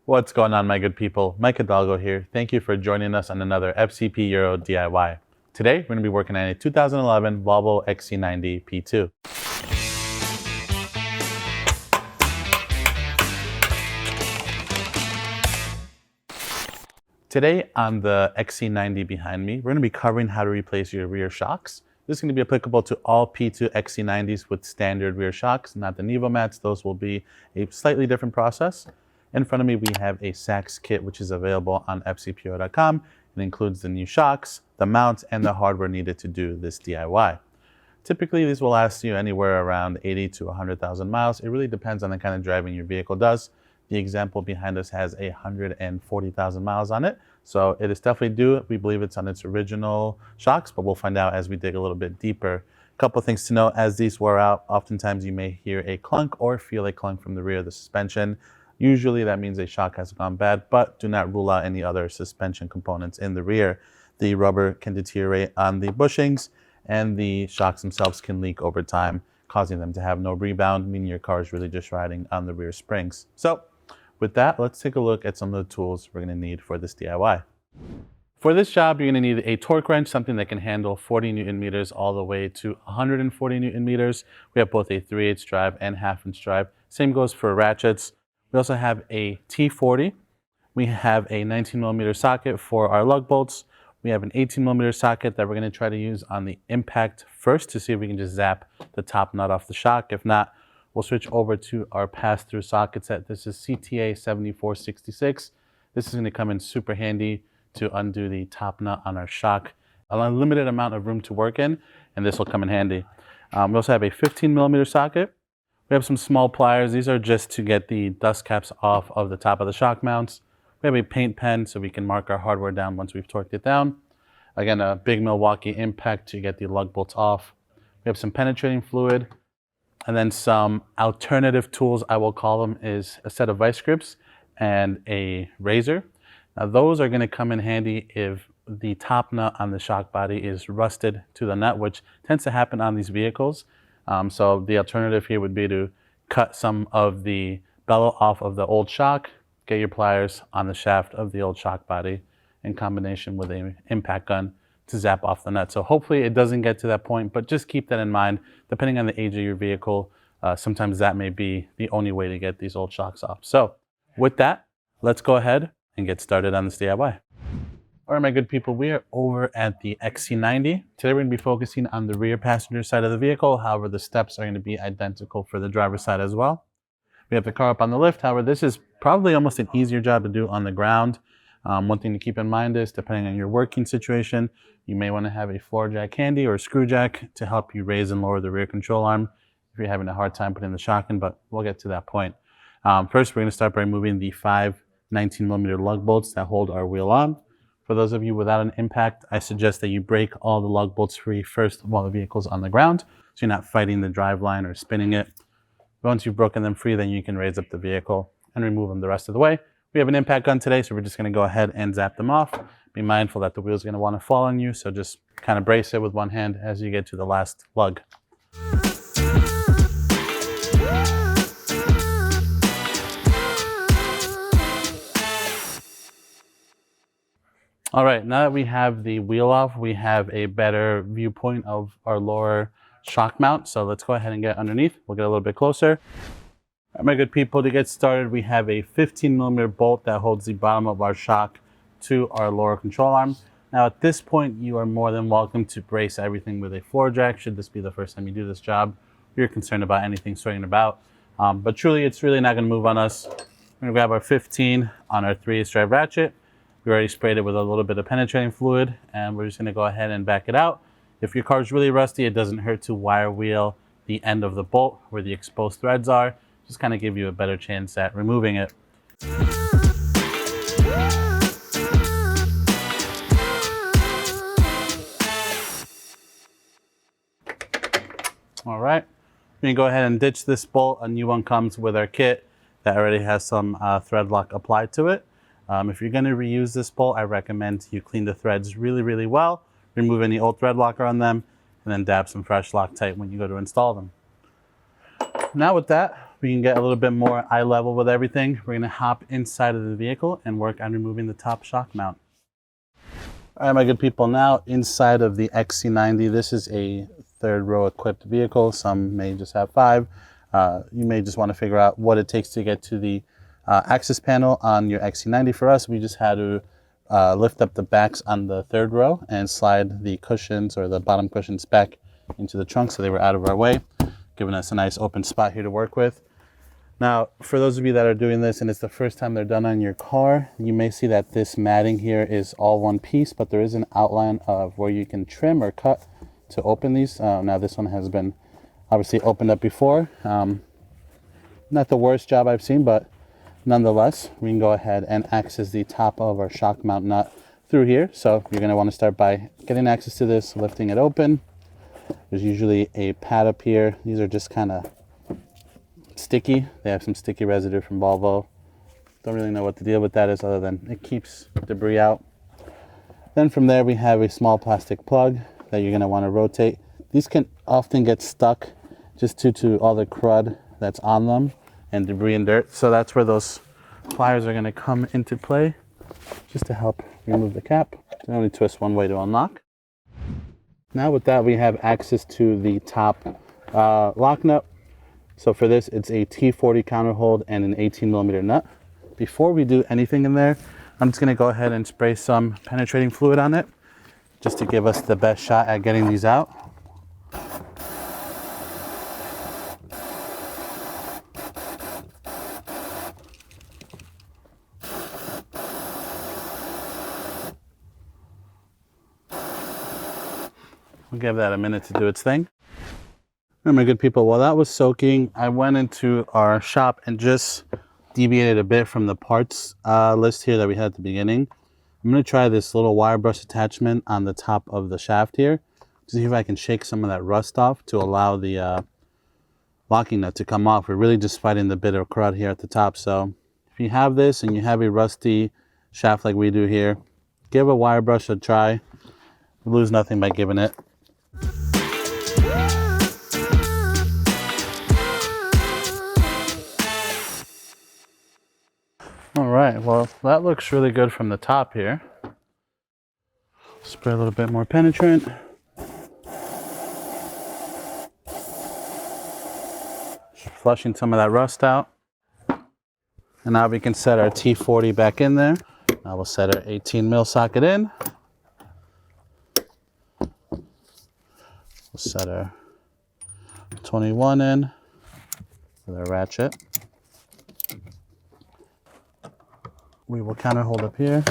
What's going on, my good people? Mike Hidalgo here. Thank you for joining us on another FCP Euro DIY. Today, we're going to be working on a 2011 Volvo XC90 P2. Today on the XC90 behind me, we're going to be covering how to replace your rear shocks. This is going to be applicable to all P2 XC90s with standard rear shocks, not the Nevo mats. Those will be a slightly different process. In front of me, we have a SI6 kit, which is available on fcpo.com. It includes the new shocks, the mounts, and the hardware needed to do this DIY. Typically, these will last you anywhere around 80 to 100,000 miles. It really depends on the kind of driving your vehicle does. The example behind us has 140,000 miles on it. So it is definitely due. We believe it's on its original shocks, but we'll find out as we dig a little bit deeper. A couple of things to know: as these wear out, oftentimes you may hear a clunk or feel a clunk from the rear of the suspension. Usually that means a shock has gone bad, but do not rule out any other suspension components in the rear. The rubber can deteriorate on the bushings, and the shocks themselves can leak over time, causing them to have no rebound, meaning your car is really just riding on the rear springs. So with that, let's take a look at some of the tools we're going to need for this DIY. For this job, you're going to need a torque wrench, something that can handle 40 Newton meters all the way to 140 Newton meters. We have both a 3/8 drive and 1/2 drive. Same goes for ratchets. We also have a T40. We have a 19mm socket for our lug bolts. We have an 18mm socket that we're going to try to use on the impact first to see if we can just zap the top nut off the shock. If not, we'll switch over to our pass-through socket set. This is CTA 7466. This is going to come in super handy to undo the top nut on our shock. A limited amount of room to work in, and this will come in handy. We also have a 15mm socket. We have some small pliers. These are just to get the dust caps off of the top of the shock mounts. We have a paint pen so we can mark our hardware down once we've torqued it down. Again, a big Milwaukee impact to get the lug bolts off. We have some penetrating fluid. And then some alternative tools, I will call them, is a set of vice grips and a razor. Now those are going to come in handy if the top nut on the shock body is rusted to the nut, which tends to happen on these vehicles. So the alternative here would be to cut some of the bellow off of the old shock, get your pliers on the shaft of the old shock body in combination with an impact gun to zap off the nut. So hopefully it doesn't get to that point, but just keep that in mind. Depending on the age of your vehicle, sometimes that may be the only way to get these old shocks off. So with that, let's go ahead and get started on this DIY. All right, my good people, we are over at the XC90. Today we're going to be focusing on the rear passenger side of the vehicle. However, the steps are going to be identical for the driver's side as well. We have the car up on the lift. However, this is probably almost an easier job to do on the ground. One thing to keep in mind is, depending on your working situation, you may want to have a floor jack handy or a screw jack to help you raise and lower the rear control arm if you're having a hard time putting the shock in, but we'll get to that point. First, we're going to start by removing the 5 19mm lug bolts that hold our wheel on. For those of you without an impact, I suggest that you break all the lug bolts free first while the vehicle's on the ground, so you're not fighting the drive line or spinning it. Once you've broken them free, then you can raise up the vehicle and remove them the rest of the way. We have an impact gun today, so we're just going to go ahead and zap them off. Be mindful that the wheel's going to want to fall on you, so just kind of brace it with one hand as you get to the last lug. All right, now that we have the wheel off, we have a better viewpoint of our lower shock mount. So let's go ahead and get underneath. We'll get a little bit closer. All right, my good people, to get started, we have a 15mm bolt that holds the bottom of our shock to our lower control arm. Now at this point, you are more than welcome to brace everything with a floor jack, should this be the first time you do this job. You're concerned about anything swinging about. But truly, it's really not going to move on us. We're going to grab our 15 on our 3/8 drive ratchet. We already sprayed it with a little bit of penetrating fluid, and we're just going to go ahead and back it out. If your car is really rusty, it doesn't hurt to wire wheel the end of the bolt where the exposed threads are. Just kind of give you a better chance at removing it. All right, we can go ahead and ditch this bolt. A new one comes with our kit that already has some thread lock applied to it. If you're going to reuse this bolt, I recommend you clean the threads really, really well, remove any old thread locker on them, and then dab some fresh Loctite when you go to install them. Now with that, we can get a little bit more eye level with everything, we're gonna hop inside of the vehicle and work on removing the top shock mount. All right, my good people, now inside of the XC90, this is a third row equipped vehicle. Some may just have 5. You may just want to figure out what it takes to get to the access panel on your XC90. For us, we just had to lift up the backs on the third row and slide the cushions or the bottom cushions back into the trunk so they were out of our way, giving us a nice open spot here to work with. Now, for those of you that are doing this and it's the first time they're done on your car, you may see that this matting here is all one piece, but there is an outline of where you can trim or cut to open these. Now this one has been obviously opened up before. Not the worst job I've seen, but nonetheless, we can go ahead and access the top of our shock mount nut through here. So you're going to want to start by getting access to this, lifting it open. There's usually a pad up here. These are just kind of sticky. They have some sticky residue from Volvo. Don't really know what the deal with that is other than it keeps debris out. Then from there we have a small plastic plug that you're going to want to rotate. These can often get stuck just due to all the crud that's on them and debris and dirt. So that's where those pliers are going to come into play just to help remove the cap. You only twist one way to unlock. Now with that, we have access to the top lock nut. So for this, it's a T40 counterhold and an 18mm nut. Before we do anything in there, I'm just going to go ahead and spray some penetrating fluid on it just to give us the best shot at getting these out. We'll give that a minute to do its thing. All right, my good people, while that was soaking, I went into our shop and just deviated a bit from the parts list here that we had at the beginning. I'm going to try this little wire brush attachment on the top of the shaft here to see if I can shake some of that rust off to allow the locking nut to come off. We're really just fighting the bit of crud here at the top. So if you have this and you have a rusty shaft like we do here, give a wire brush a try. You lose nothing by giving it. All right, well, that looks really good from the top here. Spray a little bit more penetrant. Flushing some of that rust out. And now we can set our T40 back in there. Now we'll set our 18mm socket in. We'll set our 21 in with our ratchet. We will counter hold up here.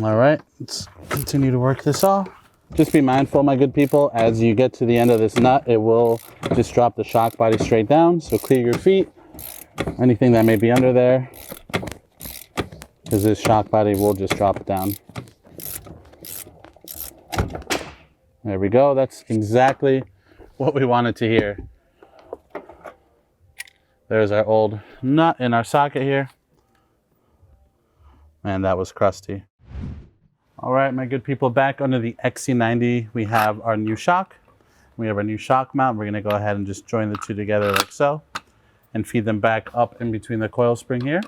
All right, let's continue to work this off. Just be mindful, my good people, as you get to the end of this nut, it will just drop the shock body straight down. So clear your feet, anything that may be under there, because this shock body will just drop down. There we go. That's exactly what we wanted to hear. There's our old nut in our socket here. Man, that was crusty. All right, my good people, back under the XC90, we have our new shock. We have our new shock mount. We're gonna go ahead and just join the two together like so and feed them back up in between the coil spring here.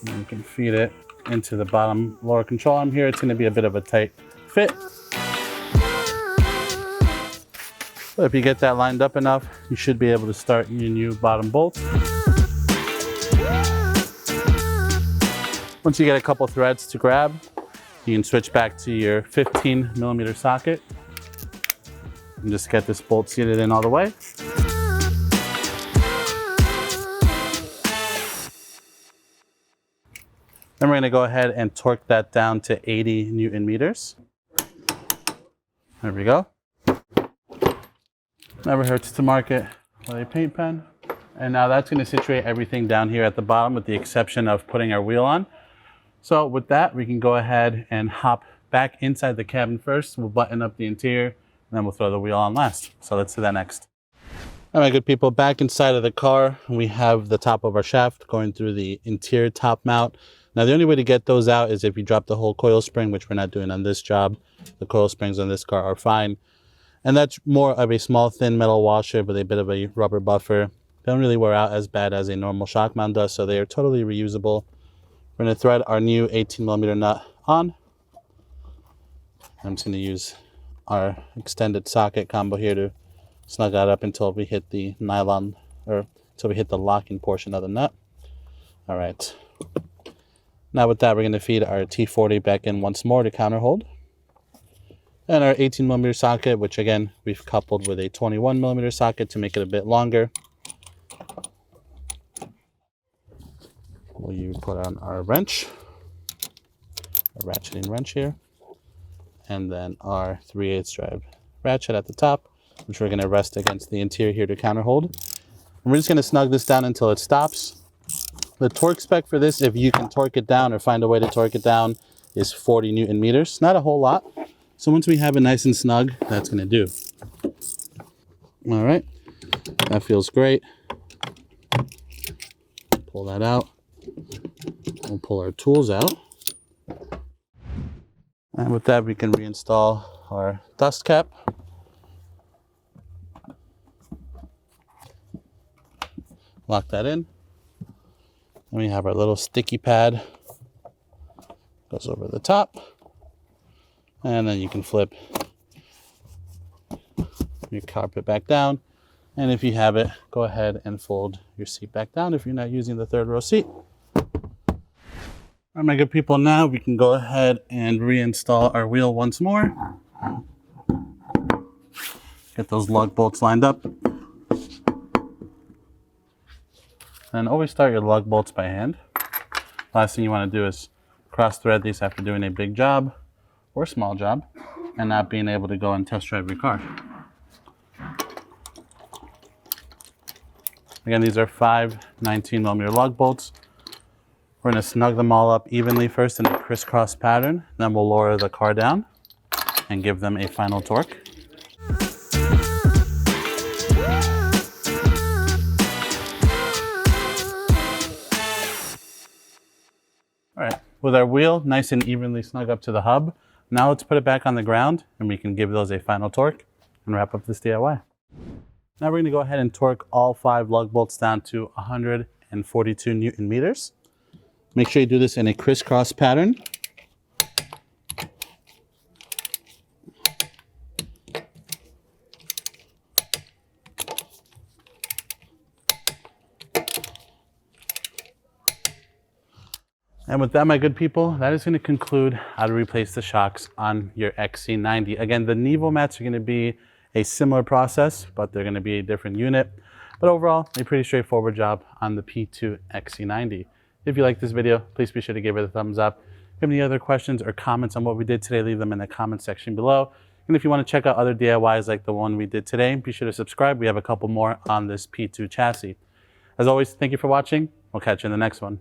And you can feed it into the bottom lower control arm here. It's gonna be a bit of a tight fit. But if you get that lined up enough, you should be able to start your new bottom bolt. Once you get a couple threads to grab, you can switch back to your 15mm socket and just get this bolt seated in all the way. Then we're going to go ahead and torque that down to 80 Newton meters. There we go. Never hurts to mark it with a paint pen. And now that's going to situate everything down here at the bottom with the exception of putting our wheel on. So with that, we can go ahead and hop back inside the cabin first. We'll button up the interior and then we'll throw the wheel on last. So let's do that next. All All right, good people, back inside of the car, we have the top of our shaft going through the interior top mount. Now, the only way to get those out is if you drop the whole coil spring, which we're not doing on this job. The coil springs on this car are fine. And that's more of a small, thin metal washer with a bit of a rubber buffer. They don't really wear out as bad as a normal shock mount does, so they are totally reusable. We're going to thread our new 18mm nut on. I'm just going to use our extended socket combo here to snug that up until we hit the nylon, or until we hit the locking portion of the nut. All right. Now with that, we're going to feed our T40 back in once more to counter hold. And our 18mm socket, which again, we've coupled with a 21mm socket to make it a bit longer. We'll put on our wrench, a ratcheting wrench here, and then our 3/8 drive ratchet at the top, which we're going to rest against the interior here to counter hold. And we're just going to snug this down until it stops. The torque spec for this, if you can torque it down or find a way to torque it down, is 40 Newton meters. Not a whole lot. So once we have it nice and snug, that's going to do. All right, that feels great. Pull that out. We'll pull our tools out. And with that, we can reinstall our dust cap. Lock that in. And we have our little sticky pad. Goes over the top. And then you can flip your carpet back down. And if you have it, go ahead and fold your seat back down if you're not using the third row seat. All right, my good people, now we can go ahead and reinstall our wheel once more. Get those lug bolts lined up. And always start your lug bolts by hand. Last thing you want to do is cross thread these after doing a big job or small job and not being able to go and test drive your car. Again, these are 5 19mm lug bolts. We're going to snug them all up evenly first in a crisscross pattern. Then we'll lower the car down and give them a final torque. All right, with our wheel nice and evenly snug up to the hub, now let's put it back on the ground and we can give those a final torque and wrap up this DIY. Now we're going to go ahead and torque all 5 lug bolts down to 142 Newton meters. Make sure you do this in a crisscross pattern. And with that, my good people, that is going to conclude how to replace the shocks on your XC90. Again, the Nevo mats are going to be a similar process, but they're going to be a different unit. But overall, a pretty straightforward job on the P2 XC90. If you like this video, please be sure to give it a thumbs up. If you have any other questions or comments on what we did today, leave them in the comment section below. And if you want to check out other DIYs like the one we did today, be sure to subscribe. We have a couple more on this P2 chassis. As always, thank you for watching. We'll catch you in the next one.